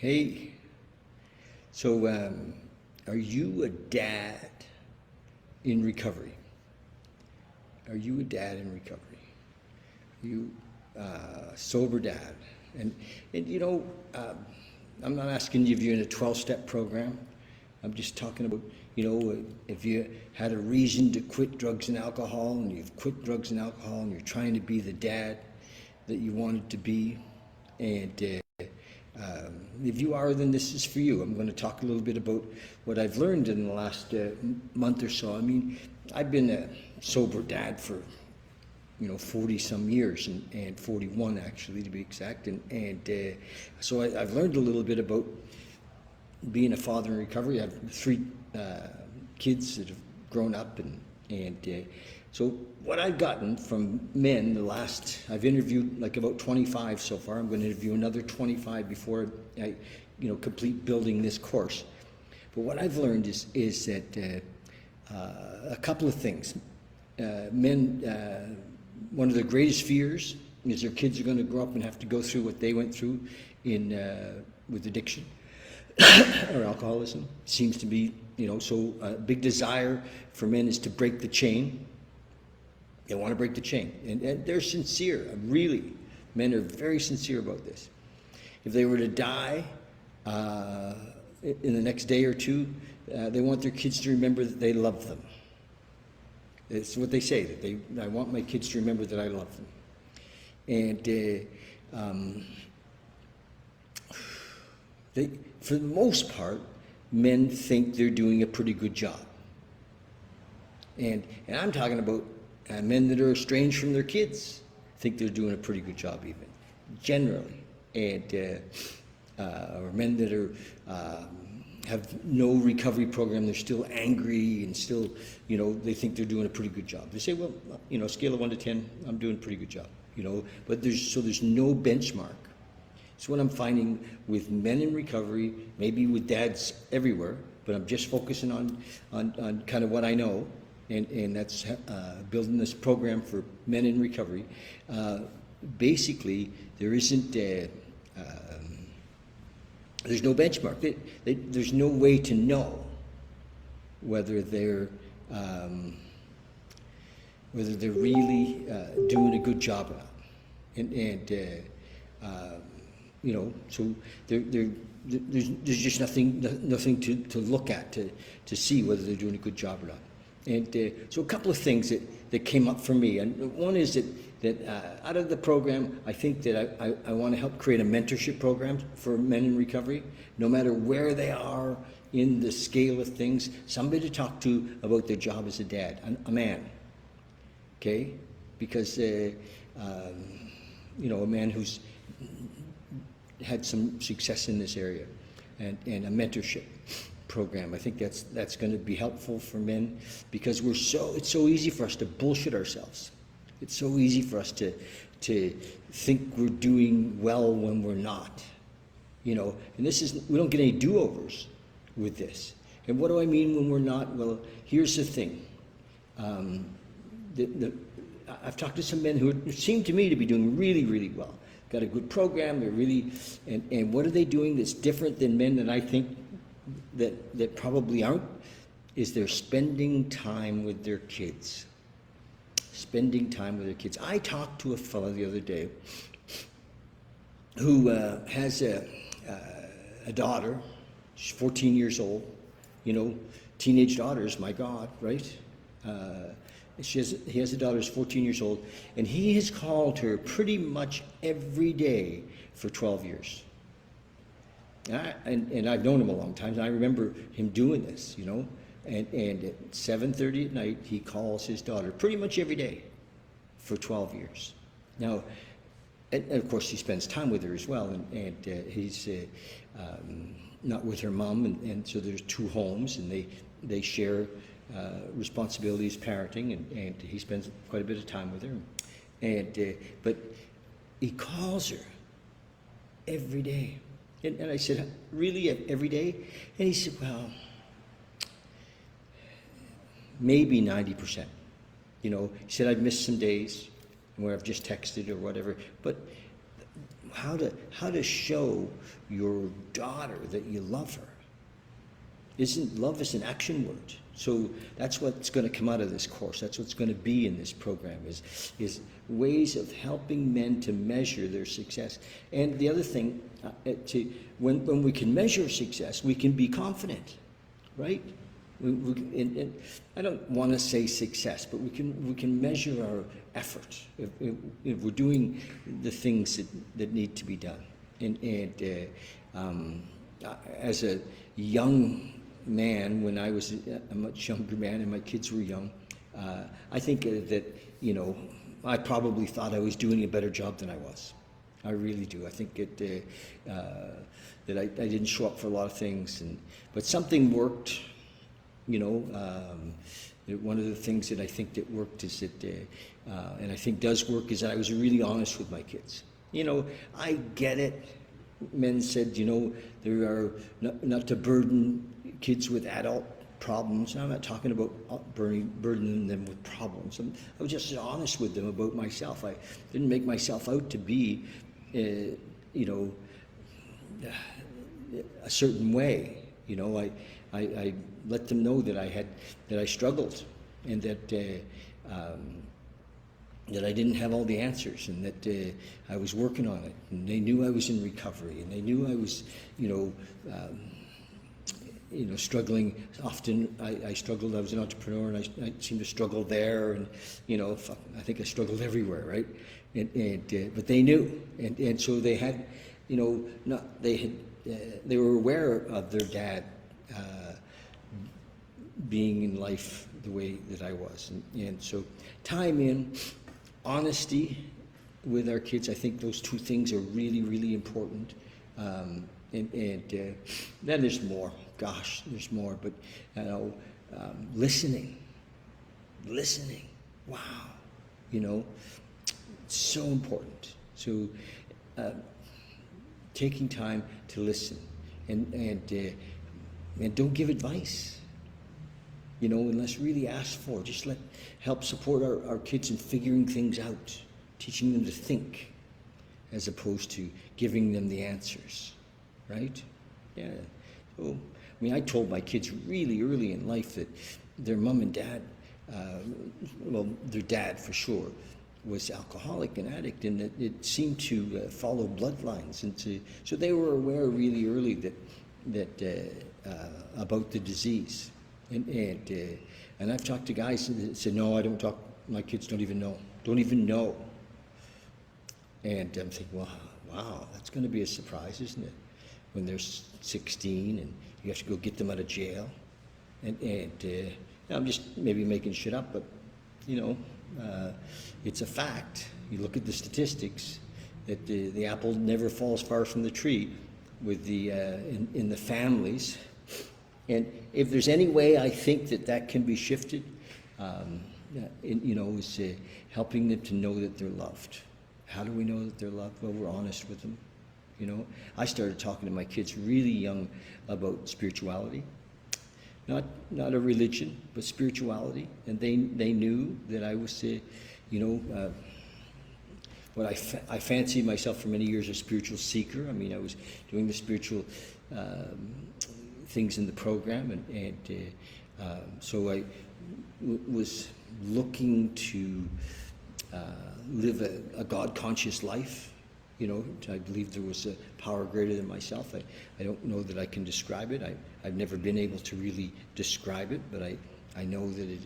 Hey, so are you a dad in recovery? Are you a dad in recovery? Are you a sober dad? And you know, I'm not asking you if you're in a 12-step program. I'm just talking about, if you had a reason to quit drugs and alcohol, and you've quit drugs and alcohol, and you're trying to be the dad that you wanted to be, and if you are, then this is for you. I'm going to talk a little bit about what I've learned in the last month or so. I mean, I've been a sober dad for 40 some years, and 41 actually, to be exact, and so I've learned a little bit about being a father in recovery. I have three kids that have grown up, and so what I've gotten from men, I've interviewed like about 25 so far. I'm going to interview another 25 before I complete building this course. But what I've learned is that a couple of things. Men, one of their greatest fears is their kids are going to grow up and have to go through what they went through with addiction or alcoholism. Seems to be, so a big desire for men is to break the chain. They want to break the chain, and they're sincere. Really, men are very sincere about this. If they were to die in the next day or two, they want their kids to remember that they love them. It's what they say, that I want my kids to remember that I love them. And for the most part, men think they're doing a pretty good job. And I'm talking about men that are estranged from their kids think they're doing a pretty good job, even generally, and or men that are have no recovery program. They're still angry and still, they think they're doing a pretty good job. They say, well, scale of 1 to 10, I'm doing a pretty good job, But there's no benchmark. It's what I'm finding with men in recovery, maybe with dads everywhere, but I'm just focusing on kind of what I know. And that's building this program for men in recovery. Basically, there isn't there's no benchmark. There's no way to know whether they're really doing a good job or not. So there's just nothing to look at to see whether they're doing a good job or not. And so a couple of things that came up for me, and one is that out of the program, I think that I want to help create a mentorship program for men in recovery, no matter where they are in the scale of things, somebody to talk to about their job as a dad, a man, okay? Because, a man who's had some success in this area, and a mentorship program. I think that's going to be helpful for men, because it's so easy for us to bullshit ourselves. It's so easy for us to think we're doing well when we're not, and we don't get any do-overs with this. And what do I mean when we're not? Well, here's the thing. I've talked to some men who seem to me to be doing really, really well. Got a good program. They're really, and what are they doing that's different than men that I think that probably aren't, is they're spending time with their kids. Spending time with their kids. I talked to a fellow the other day who has a daughter. She's 14 years old. Teenage daughters, my God, right? He has a daughter who's 14 years old, and he has called her pretty much every day for 12 years. And I've known him a long time, and I remember him doing this, and at 7:30 at night, he calls his daughter pretty much every day for 12 years. Now, and of course, he spends time with her as well, and he's not with her mom, and so there's two homes, and they share responsibilities parenting, and he spends quite a bit of time with her. But he calls her every day. And I said, really, every day? And he said, well, maybe 90%. He said, I've missed some days where I've just texted or whatever. But how to show your daughter that you love her. Love is an action word. So that's what's going to come out of this course. That's what's going to be in this program is ways of helping men to measure their success. And the other thing, when we can measure success, we can be confident, right? And I don't want to say success, but we can measure our effort if we're doing the things that need to be done. And as a young man, when I was a much younger man and my kids were young, I think that, I probably thought I was doing a better job than I was. I really do. I think that I didn't show up for a lot of things, but something worked. One of the things that I think that worked is that, and I think does work, is that I was really honest with my kids. I get it. Men said, there are not to burden kids with adult problems. I'm not talking about burdening them with problems. I was just honest with them about myself. I didn't make myself out to be, a certain way. I let them know that I struggled, and that I didn't have all the answers, and that I was working on it. And they knew I was in recovery, and they knew I was, struggling. Often I struggled. I was an entrepreneur, and I seemed to struggle there, and I think I struggled everywhere, right? But they knew, and so they had, they were aware of their dad being in life the way that I was, and so time in honesty with our kids. I think those two things are really, really important. And then there's more. Gosh, there's more. But listening. Wow, it's so important. So taking time to listen, and don't give advice. Unless really asked for. Just help support our kids in figuring things out, teaching them to think, as opposed to giving them the answers, right? Yeah. So, I told my kids really early in life that their mom and dad, their dad for sure, was alcoholic and addict, and that it seemed to follow bloodlines, and so they were aware really early that about the disease. And I've talked to guys that said, no, I don't talk, my kids don't even know. And I'm thinking, well, wow, that's going to be a surprise, isn't it? When they're 16 and you have to go get them out of jail. And I'm just maybe making shit up, but, it's a fact. You look at the statistics that the apple never falls far from the tree with in the families. And if there's any way I think that can be shifted, is helping them to know that they're loved. How do we know that they're loved? Well, we're honest with them. I started talking to my kids really young about spirituality, not a religion, but spirituality, and they knew that I was, what I fancied myself for many years a spiritual seeker. I was doing the spiritual things in the program, and so I was looking to live a God-conscious life. I believe there was a power greater than myself. I don't know that I can describe it. I've never been able to really describe it, but I know that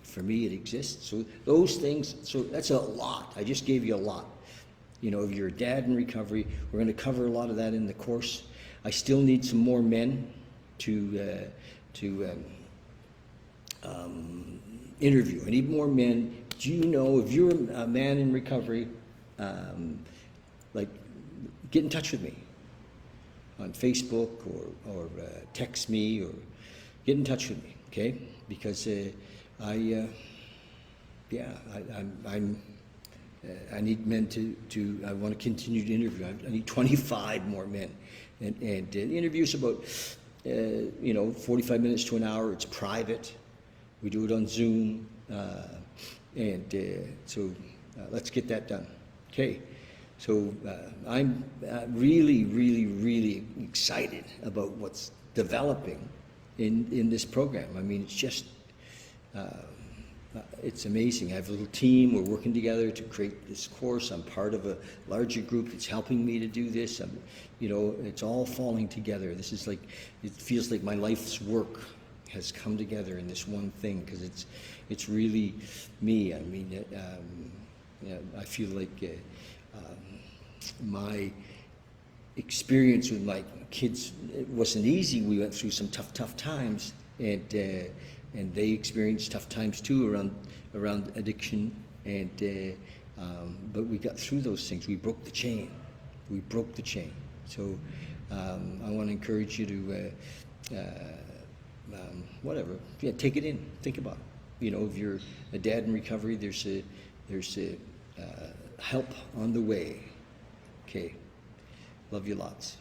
for me it exists. So those things, so that's a lot. I just gave you a lot. If you're a dad in recovery, we're going to cover a lot of that in the course. I still need some more men to interview. I need more men. Do you know, if you're a man in recovery, get in touch with me on Facebook or text me, or get in touch with me, okay? Because I need men to I want to continue to interview. I need 25 more men, and the interview's about 45 minutes to an hour. It's private. We do it on Zoom, so let's get that done. Okay, So I'm really, really, really excited about what's developing in this program. I mean, it's just, it's amazing. I have a little team. We're working together to create this course. I'm part of a larger group that's helping me to do this. It's all falling together. This is like, it feels like my life's work has come together in this one thing, because it's really me. I mean, I feel like my experience with my kids, it wasn't easy. We went through some tough times, and they experienced tough times too around addiction, but we got through those things. We broke the chain. So I want to encourage you to whatever, take it in, think about it. If you're a dad in recovery, there's help on the way. Okay, love you lots.